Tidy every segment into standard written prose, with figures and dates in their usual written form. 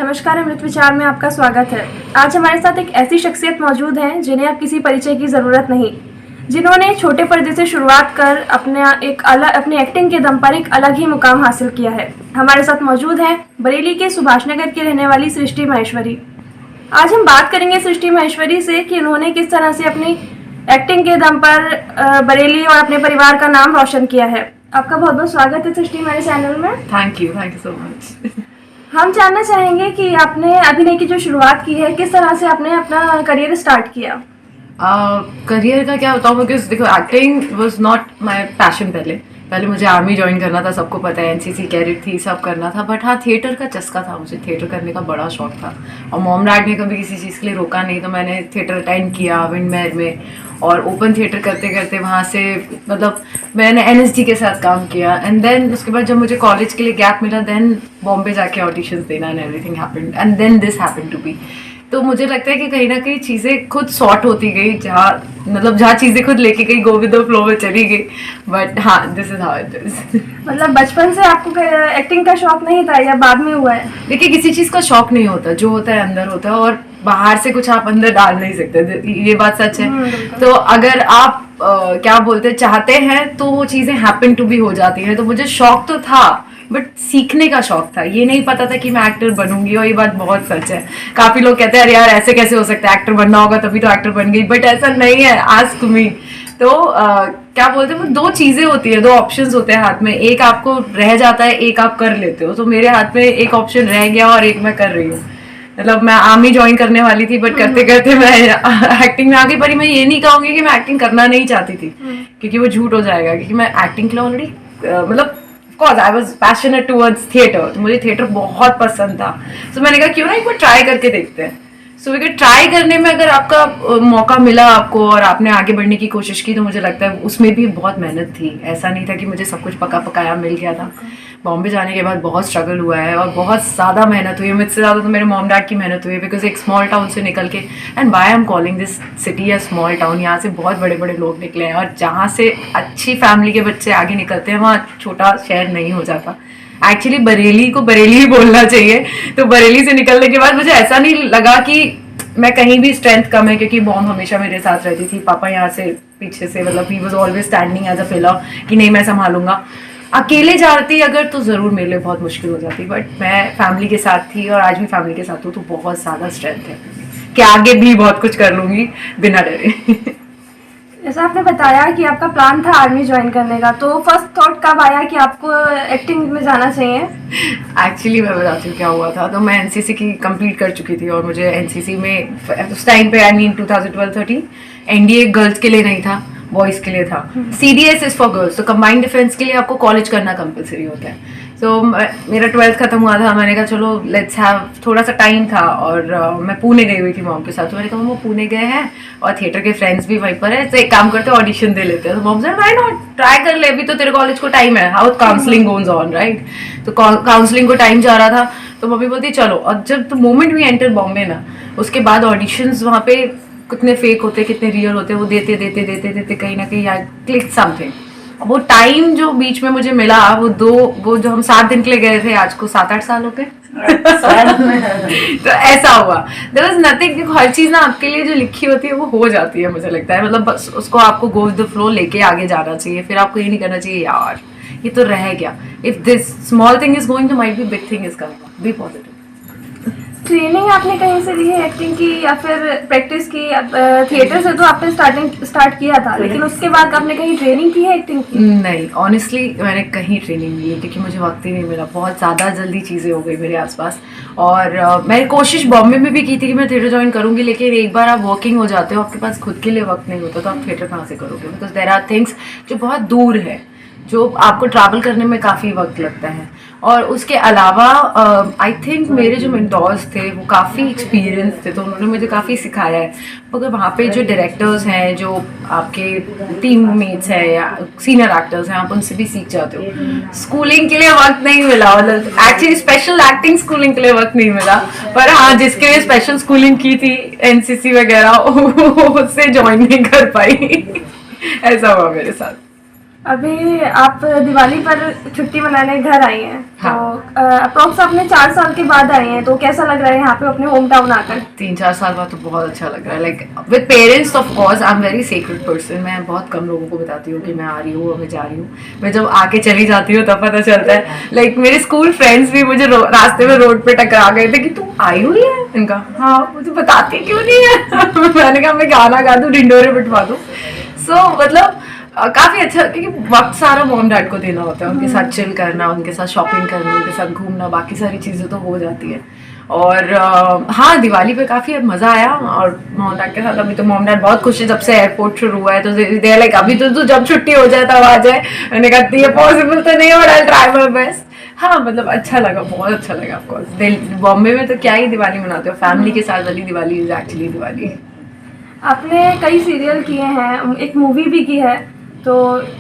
नमस्कार, अमृत विचार में आपका स्वागत है। आज हमारे साथ एक ऐसी शख्सियत मौजूद है जिन्हें अब किसी परिचय की ज़रूरत नहीं, जिन्होंने छोटे पर्दे से शुरुआत कर अपनी एक्टिंग के दम पर एक अलग ही मुकाम हासिल किया है। हमारे साथ मौजूद है बरेली के सुभाष नगर की रहने वाली सृष्टि माहेश्वरी। आज हम बात करेंगे सृष्टि माहेश्वरी से कि उन्होंने किस तरह से अपनी एक्टिंग के दम पर बरेली और अपने परिवार का नाम रोशन किया है। आपका बहुत बहुत स्वागत है सृष्टि हमारे चैनल में। Thank you so much. हम जानना चाहेंगे कि आपने अभिनय की जो शुरुआत की है, किस तरह से आपने अपना करियर स्टार्ट किया। करियर का क्या बताऊँ, बिकॉज देखो acting was not my passion. पहले मुझे आर्मी ज्वाइन करना था, सबको पता है, एनसीसी कैडेट थी, सब करना था। बट हाँ, थिएटर का चस्का था, मुझे थिएटर करने का बड़ा शौक था। और मॉम डैड ने कभी किसी चीज़ के लिए रोका नहीं, तो मैंने थिएटर अटेंड किया विंडमेयर में। और ओपन थिएटर करते करते वहाँ से मतलब मैंने एनएसडी के साथ काम किया। एंड देन उसके बाद जब मुझे कॉलेज के लिए गैप मिला, देन बॉम्बे जाके ऑडिशंस देना and everything happened and then this happened to be. तो मुझे लगता है कि कहीं ना कहीं चीज़ें खुद सॉर्ट होती गई, जहाँ चीज़ें खुद लेके गई, गो विद द फ्लो में चली गई। बट हाँ, this is how it is. मतलब बचपन से आपको एक्टिंग का शौक नहीं था या बाद में हुआ है? देखिए, किसी चीज़ का शौक नहीं होता, जो होता है अंदर होता है, और बाहर से कुछ आप अंदर डाल नहीं सकते, ये बात सच है। तो अगर आप क्या बोलते चाहते हैं तो वो चीज़ें हैपन टू बी हो जाती हैं। तो मुझे शौक तो था, बट सीखने का शौक था। ये नहीं पता था कि मैं एक्टर बनूंगी, और ये बात बहुत सच है। काफी लोग कहते हैं अरे यार ऐसे कैसे हो सकता है, एक्टर बनना होगा तभी तो एक्टर बन गई, बट ऐसा नहीं है। Ask me. तो क्या बोलते हैं, वो दो चीजें होती है, दो ऑप्शंस होते हैं हाथ में, एक आपको रह जाता है, एक आप कर लेते हो। तो मेरे हाथ में एक ऑप्शन रह गया और एक मैं कर रही हूँ। मतलब मैं आर्मी ज्वाइन करने वाली थी, बट करते करते मैं एक्टिंग में आ गई। पर मैं ये नहीं कहूंगी कि मैं एक्टिंग करना नहीं चाहती थी, क्योंकि वो झूठ हो जाएगा। क्योंकि मैं एक्टिंग के लिए ऑलरेडी मतलब Cause I was passionate towards theatre, तो मुझे थिएटर बहुत पसंद था। तो मैंने कहा क्यों ना एक बार ट्राई करके देखते हैं। सो ट्राई करने में अगर आपका मौका मिला आपको और आपने आगे बढ़ने की कोशिश की, तो मुझे लगता है उसमें भी बहुत मेहनत थी। ऐसा नहीं था कि मुझे सब कुछ पका पकाया मिल गया था। बॉम्बे जाने के बाद बहुत स्ट्रगल हुआ है और बहुत ज़्यादा मेहनत हुई है। मुझसे ज़्यादा तो मेरे मॉम डैड की मेहनत हुई है, बिकॉज एक स्मॉल टाउन से निकल के, and why I am calling this city या स्मॉल टाउन, यहाँ से बहुत बड़े बड़े लोग निकले हैं। और जहाँ से अच्छी फैमिली के बच्चे आगे निकलते हैं, वहाँ छोटा शहर नहीं हो जाता। एक्चुअली बरेली को बरेली ही बोलना चाहिए। तो बरेली से निकलने के बाद मुझे ऐसा नहीं लगा कि मैं कहीं भी स्ट्रेंथ कम है, क्योंकि मॉम हमेशा मेरे साथ रहती थी। पापा यहाँ से पीछे से, मतलब he was always standing as a pillar कि नहीं मैं संभालूंगा। अकेले जाती अगर तो ज़रूर मेरे लिए बहुत मुश्किल हो जाती, बट मैं फैमिली के साथ थी और आज भी फैमिली के साथ हूँ, तो बहुत ज़्यादा स्ट्रेंथ है कि आगे भी बहुत कुछ कर लूँगी बिना डरे। जैसा आपने बताया कि आपका प्लान था आर्मी ज्वाइन करने का, तो फर्स्ट थॉट कब आया कि आपको एक्टिंग में जाना चाहिए? एक्चुअली मैं बताती हूँ क्या हुआ था। तो मैं एनसीसी की कंप्लीट कर चुकी थी, और मुझे एनसीसी में उस टाइम पे, आई मीन 2012-13, एनडीए गर्ल्स के लिए नहीं था, बॉयज़ के लिए था। CDS is for girls. तो कंबाइंड डिफेंस के लिए आपको कॉलेज करना कंपलसरी होता है। तो मेरा 12th खत्म हुआ था, मैंने कहा चलो लेट्स हैव, थोड़ा सा टाइम था, और मैं पुणे गई हुई थी मॉम के साथ। तो मैंने कहा वो पुणे गए हैं और थिएटर के फ्रेंड्स भी वहीं पर है, तो एक काम करते हैं ऑडिशन दे लेते हैं। तो मॉम से व्हाई नॉट, ट्राई कर ले, अभी तो तेरे कॉलेज को टाइम है, how counselling goes on, right. तो काउंसलिंग को टाइम जा रहा था, तो मम्मी बोलती चलो। और जब the moment we enter Bombay ना, उसके बाद ऑडिशंस वहाँ पे कितने फेक होते कितने रियल होते, वो देते देते देते देते कहीं ना कहीं आई क्लिक समथिंग। वो टाइम जो बीच में मुझे मिला, वो जो हम 7 दिन के लिए गए थे, आज को 7-8 साल हो गए। तो ऐसा हुआ, देयर वाज नथिंग। हर चीज ना आपके लिए जो लिखी होती है वो हो जाती है, मुझे लगता है। मतलब बस उसको आपको गो विद द फ्लो लेके आगे जाना चाहिए। फिर आपको ये नहीं करना चाहिए यार ये तो रह गया। If this small thing is going, तो might be big thing is coming. Be positive. Training आपने कहीं से ली है एक्टिंग की, या फिर प्रैक्टिस की? थिएटर से तो आपने स्टार्ट किया था, लेकिन उसके बाद आपने कहीं ट्रेनिंग की है एक्टिंग की? नहीं, ऑनेस्टली मैंने कहीं ट्रेनिंग नहीं ली, क्योंकि मुझे वक्त ही नहीं मिला। बहुत ज़्यादा जल्दी चीज़ें हो गई मेरे आसपास। और मैंने कोशिश बॉम्बे में भी की थी कि मैं थिएटर ज्वाइन करूँगी, लेकिन एक बार आप वर्किंग हो जाते हो, आपके पास खुद के लिए वक्त नहीं होता, तो आप थिएटर कहाँ से करोगे? बिकॉज देयर आर थिंग्स जो बहुत दूर है, जो आपको ट्रैवल करने में काफ़ी वक्त लगता है। और उसके अलावा आई थिंक मेरे जो मेंटोर्स थे वो काफ़ी एक्सपीरियंस थे, तो उन्होंने मुझे काफ़ी सिखाया है। मगर वहाँ पे जो डायरेक्टर्स हैं, जो आपके टीम मेट्स हैं या सीनियर एक्टर्स हैं, आप उनसे भी सीख जाते हो। स्कूलिंग के लिए वक्त नहीं मिला, मतलब एक्चुअली स्पेशल एक्टिंग स्कूलिंग के लिए वक्त नहीं मिला। पर हाँ, जिसके लिए स्पेशल स्कूलिंग की थी एनसीसी वगैरह, उससे ज्वाइन नहीं कर पाई। ऐसा हुआ मेरे साथ। अभी आप दिवाली पर छुट्टी मनाने घर आई हैं, हाँ। तो अप्रोक्स आपने 4 साल के बाद आई हैं, तो कैसा लग रहा है यहाँ पे अपने होम टाउन आकर? 3-4 साल बाद तो बहुत अच्छा लग रहा है। Like with parents of course I am very secret person. मैं बहुत कम लोगों को बताती हूँ कि मैं आ रही हूँ और मैं जा रही हूँ। मैं जब आके चली जाती हूँ तब पता चलता है। लाइक मेरे स्कूल फ्रेंड्स भी मुझे रास्ते में रोड पे टकरा गए थे कि तू आई हुई है। इनका हाँ, मुझे बताती क्यों नहीं है? मैंने कहा मैं गाना गा दूँ, ढिंडोरे बिठवा दूँ। सो मतलब काफी अच्छा, क्योंकि वक्त सारा मॉम डैड को देना होता है, उनके साथ चिल करना, उनके साथ शॉपिंग करना, उनके साथ घूमना, बाकी सारी चीजें तो हो जाती है। और हाँ, दिवाली पे काफी मजा आया और मॉम डैड के साथ। अभी तो मॉम डैड बहुत खुश है जब से एयरपोर्ट शुरू हुआ है, तो दे लाइक अभी तो जब छुट्टी हो जाए तब आ जाए। मैंने कहा ये पॉसिबल तो नहीं, but I try my best. हाँ मतलब अच्छा लगा, बहुत अच्छा लगा। ऑफकोर्स बॉम्बे में तो क्या ही दिवाली मनाते हो, फैमिली के साथ वाली दिवाली इज एक्चुअली दिवाली। आपने कई सीरियल किए हैं, एक मूवी भी की है, तो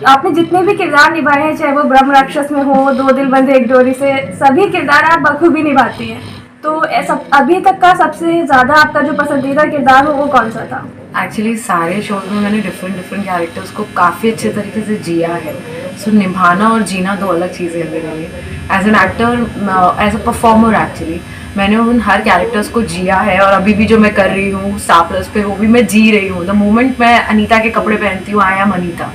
आपने जितने भी किरदार निभाए हैं, चाहे वो ब्रह्म राक्षस में हो, दो दिल बंधे एक डोरी से, सभी किरदार आप बखूबी निभाती हैं। तो ऐसा अभी तक का सबसे ज़्यादा आपका जो पसंदीदा किरदार हो वो कौन सा था? एक्चुअली सारे शोज में मैंने डिफरेंट कैरेक्टर्स को काफ़ी अच्छे तरीके से जिया है। सो निभाना और जीना दो अलग चीज़ें हैं मेरे लिए। As an actor, as a performer actually मैंने उन हर कैरेक्टर्स को जिया है, और अभी भी जो मैं कर रही हूँ स्टार प्लस पे, वो भी मैं जी रही हूँ। द मोमेंट मैं अनीता के कपड़े पहनती हूँ, I am Anita,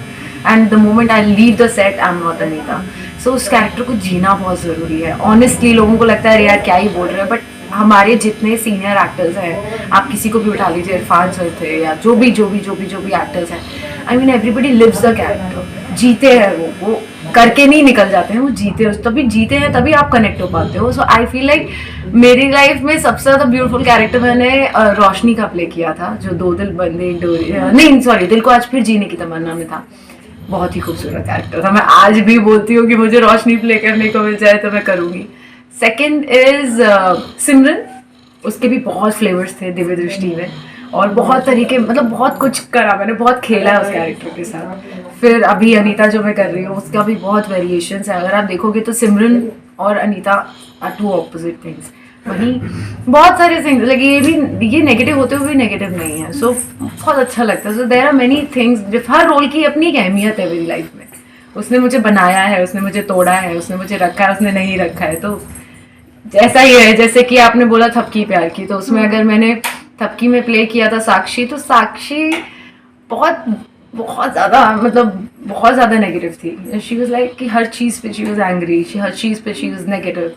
and the moment I leave the set, I am not Anita. So उस कैरेक्टर को जीना बहुत ज़रूरी है। ऑनेस्टली लोगों को लगता है अरे यार क्या ही बोल रहे हैं, बट हमारे जितने सीनियर एक्टर्स हैं, आप किसी को भी उठा लीजिए, इरफान सर थे या जो भी एक्टर्स हैं, I mean everybody lives the character, जीते हैं वो करके नहीं निकल जाते हैं, वो जीते हैं, तभी जीते हैं, तभी आप कनेक्ट हो पाते हो। सो आई फील लाइक मेरी लाइफ में सबसे ज़्यादा ब्यूटीफुल कैरेक्टर मैंने रोशनी का प्ले किया था, जो दो दिल बंधे एक डोरी, नहीं सॉरी, दिल को आज फिर जीने की तमन्ना में था। बहुत ही खूबसूरत कैरेक्टर था। मैं आज भी बोलती हूँ कि मुझे रोशनी प्ले करने को मिल जाए तो मैं करूँगी। सेकेंड इज सिमरन, उसके भी बहुत फ्लेवर्स थे दिव्य दृष्टि में, और बहुत तरीके, मतलब बहुत कुछ करा मैंने, बहुत खेला है उस कैरेक्टर के साथ। फिर अभी अनीता जो मैं कर रही हूँ उसका भी बहुत वेरिएशंस है। अगर आप देखोगे तो सिमरन और Anita are two opposite things. वहीं बहुत सारे थिंग्स लगे, ये नेगेटिव होते हुए भी नेगेटिव नहीं है। सो बहुत अच्छा लगता है। So there are many things, हर रोल की अपनी एक अहमियत है मेरी लाइफ में। उसने मुझे बनाया है, उसने मुझे तोड़ा है, उसने मुझे रखा है, उसने नहीं रखा है। तो ऐसा ही है, जैसे कि आपने बोला थपकी प्यार की, तो उसमें अगर मैंने थपकी में प्ले किया था साक्षी, तो साक्षी बहुत ज़्यादा, मतलब बहुत ज़्यादा नेगेटिव थी। शी वाज लाइक कि हर चीज़ पे शी वाज एंग्री, हर चीज़ पे शी वाज नेगेटिव।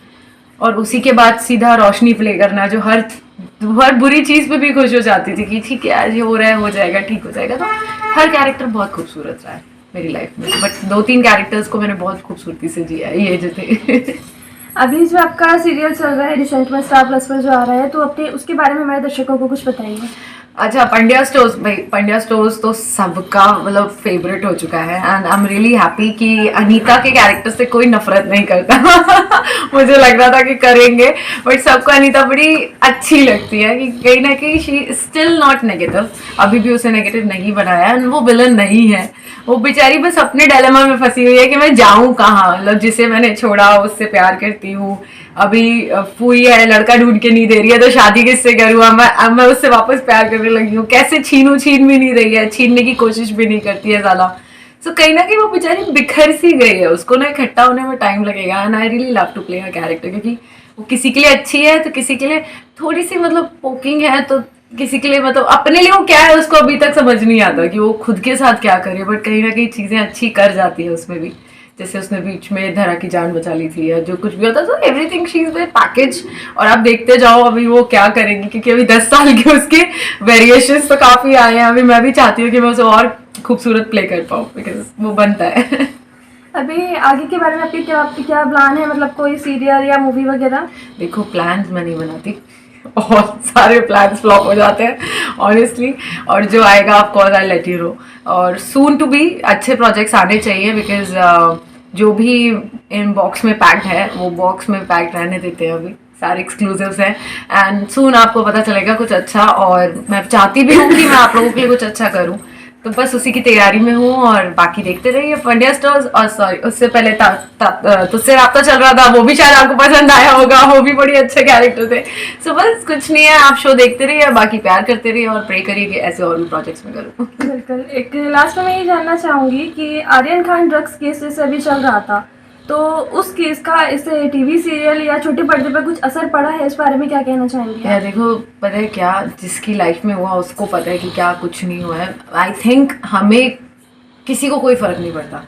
और उसी के बाद सीधा रोशनी प्ले करना, जो हर बुरी चीज़ पे भी खुश हो जाती थी कि ठीक है यार ये हो रहा है, हो जाएगा, ठीक हो जाएगा। तो हर कैरेक्टर बहुत खूबसूरत रहा है मेरी लाइफ में, बट 2-3 कैरेक्टर्स को मैंने बहुत खूबसूरती से जिया है, ये जो थे। अभी जो आपका सीरियल चल रहा है रिसेंट में स्टार प्लस पर जो आ रहा है, तो अपने उसके बारे में हमारे दर्शकों को कुछ बताइए। अच्छा, पंड्या स्टोर्स, भाई पंड्या स्टोर्स तो सबका मतलब फेवरेट हो चुका है, and I am really happy कि अनीता के कैरेक्टर से कोई नफरत नहीं करता। मुझे लग रहा था कि करेंगे, बट सबको अनीता बड़ी अच्छी लगती है कि कहीं ना कहीं शी स्टिल नॉट नेगेटिव। अभी भी उसे नेगेटिव नहीं बनाया, एंड वो विलन नहीं है। वो बेचारी बस अपने डायलेमा में फंसी हुई है कि मैं जाऊं कहाँ, मतलब जिसे मैंने छोड़ा उससे प्यार करती हूँ, अभी फूई है, लड़का ढूंढ के नहीं दे रही है, तो शादी किससे करूँ? अब मैं उससे वापस प्यार करने लगी हूँ, कैसे छीनूं? छीन भी नहीं रही है, छीनने की कोशिश भी नहीं करती है ज़्यादा। सो कहीं ना कहीं वो बेचारी बिखर सी गई है, उसको ना इकट्ठा होने में टाइम लगेगा। And I really love to play हर कैरेक्टर, क्योंकि वो किसी के लिए अच्छी है तो किसी के लिए थोड़ी सी मतलब पोकिंग है, तो किसी के लिए मतलब अपने लिए वो क्या है उसको अभी तक समझ नहीं आता कि वो खुद के साथ क्या करे, बट कहीं ना कहीं चीज़ें अच्छी कर जाती है उसमें भी। जैसे उसने बीच में धरा की जान बचा ली थी, या जो कुछ भी होता, तो एवरीथिंग शी इज पैकेज। और आप देखते जाओ अभी वो क्या करेंगी, क्योंकि अभी 10 साल के उसके वेरिएशंस तो काफ़ी आए हैं। अभी मैं भी चाहती हूँ कि मैं उसे और खूबसूरत प्ले कर पाऊँ, बिकॉज वो बनता है। अभी आगे के बारे में आपके क्या प्लान है, मतलब कोई सीरियल या मूवी वगैरह? देखो, प्लान्स मैं नहीं बनाती, और सारे प्लान्स फ्लॉप हो जाते हैं ऑनेस्टली, और जो आएगा of course I let you know. और सून टू बी अच्छे प्रोजेक्ट्स आने चाहिए, बिकॉज जो भी इन बॉक्स में पैक्ड है वो बॉक्स में पैक्ड रहने देते हैं। अभी सारे एक्सक्लूसिव्स हैं, एंड सून आपको पता चलेगा कुछ अच्छा। और मैं चाहती भी हूँ कि मैं आप लोगों के लिए कुछ अच्छा करूँ, तो बस उसी की तैयारी में हूँ और बाकी देखते रहिए पंड्या स्टोर्स। और सॉरी, उससे पहले तुझसे राब्ता चल रहा था, वो भी शायद आपको पसंद आया होगा, वो भी बड़े अच्छे कैरेक्टर थे। सो बस कुछ नहीं है, आप शो देखते रहिए, बाकी प्यार करते रहिए और प्रे करिए कि ऐसे और भी प्रोजेक्ट्स में करूँ। बिल्कुल। एक लास्ट में मैं ये जानना चाहूँगी कि आर्यन खान ड्रग्स केस से अभी चल रहा था, तो उस केस का इसे टीवी सीरियल या छोटे पर्दे पर कुछ असर पड़ा है, इस बारे में क्या कहना चाहेंगे? यार देखो, पता है क्या, जिसकी लाइफ में हुआ उसको पता है कि क्या कुछ नहीं हुआ है। आई थिंक हमें किसी को कोई फर्क नहीं पड़ता,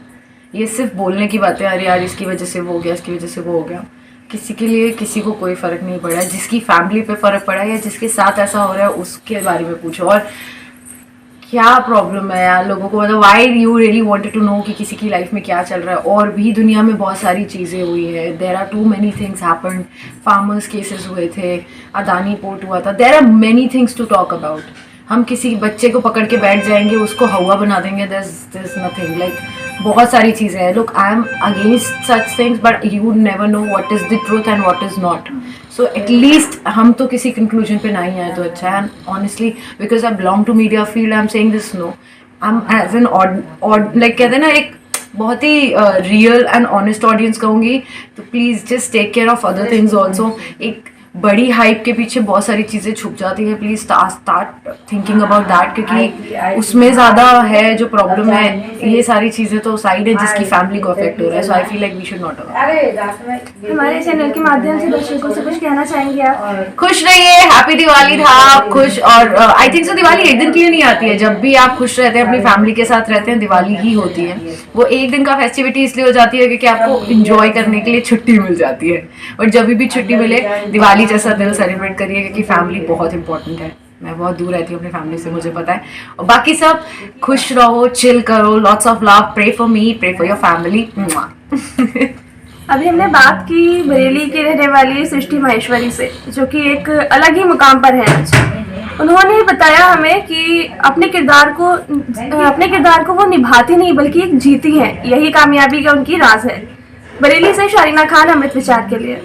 ये सिर्फ बोलने की बात है, अरे यार इसकी वजह से वो हो गया, इसकी वजह से वो हो गया। किसी के लिए किसी को कोई फर्क नहीं पड़ा है। जिसकी फैमिली पे फर्क पड़ा है या जिसके साथ ऐसा हो रहा है उसके बारे में पूछो। और क्या प्रॉब्लम है यार लोगों को, मतलब why you really wanted to know कि किसी की लाइफ में क्या चल रहा है। और भी दुनिया में बहुत सारी चीज़ें हुई है, there are too many things happened. Farmers cases हुए थे, अदानी पोर्ट हुआ था, there are many things to talk about. हम किसी बच्चे को पकड़ के बैठ जाएंगे, उसको हवा बना देंगे, देयर इज नथिंग, लाइक बहुत सारी चीज़ें हैं। Look, I am against such things but you never know what is the truth and what is not. So at least हम तो किसी कंक्लूजन पे नहीं आए तो अच्छा है। And honestly because I belong to media field, I am saying this, no I am as an odd like कहते हैं ना, एक बहुत ही रियल एंड ऑनेस्ट ऑडियंस कहूँगी, तो please just take care of other things also. एक बड़ी हाइप के पीछे बहुत सारी चीज़ें छुप जाती है, please start thinking about that, क्योंकि उसमें ज़्यादा है जो प्रॉब्लम है। ये सारी चीज़ें तो साइड है जिसकी फैमिली को अफेक्ट हो रहा है। So I feel like we should not. हमारे चैनल के माध्यम से दर्शकों से कुछ कहना चाहेंगे आप? खुश रहिए, हैप्पी दिवाली था, आप खुश। और आई थिंक सो दिवाली एक दिन के लिए नहीं आती है। जब भी आप खुश रहते हैं, अपनी फैमिली के साथ रहते हैं, दिवाली ही होती है। वो एक दिन का फेस्टिविटी इसलिए हो जाती है क्योंकि आपको इंजॉय करने के लिए छुट्टी मिल जाती है। और जब भी छुट्टी मिले, दिवाली जैसा दिल सेलिब्रेट करिए, क्योंकि फैमिली बहुत इंपॉर्टेंट है। मैं बहुत दूर रहती हूँ अपनी फैमिली से, मुझे पता है। और बाकी सब खुश रहो, चिल करो, lots of love, pray for me, pray for your family. अभी हमने बात की बरेली की रहने वाली सृष्टि माहेश्वरी से, जो कि एक अलग ही मुकाम पर है आज। उन्होंने बताया हमें कि अपने किरदार को वो निभाती नहीं बल्कि एक जीती है, यही कामयाबी का उनकी राज है। बरेली से शारीना खान, अमृत विचार के लिए।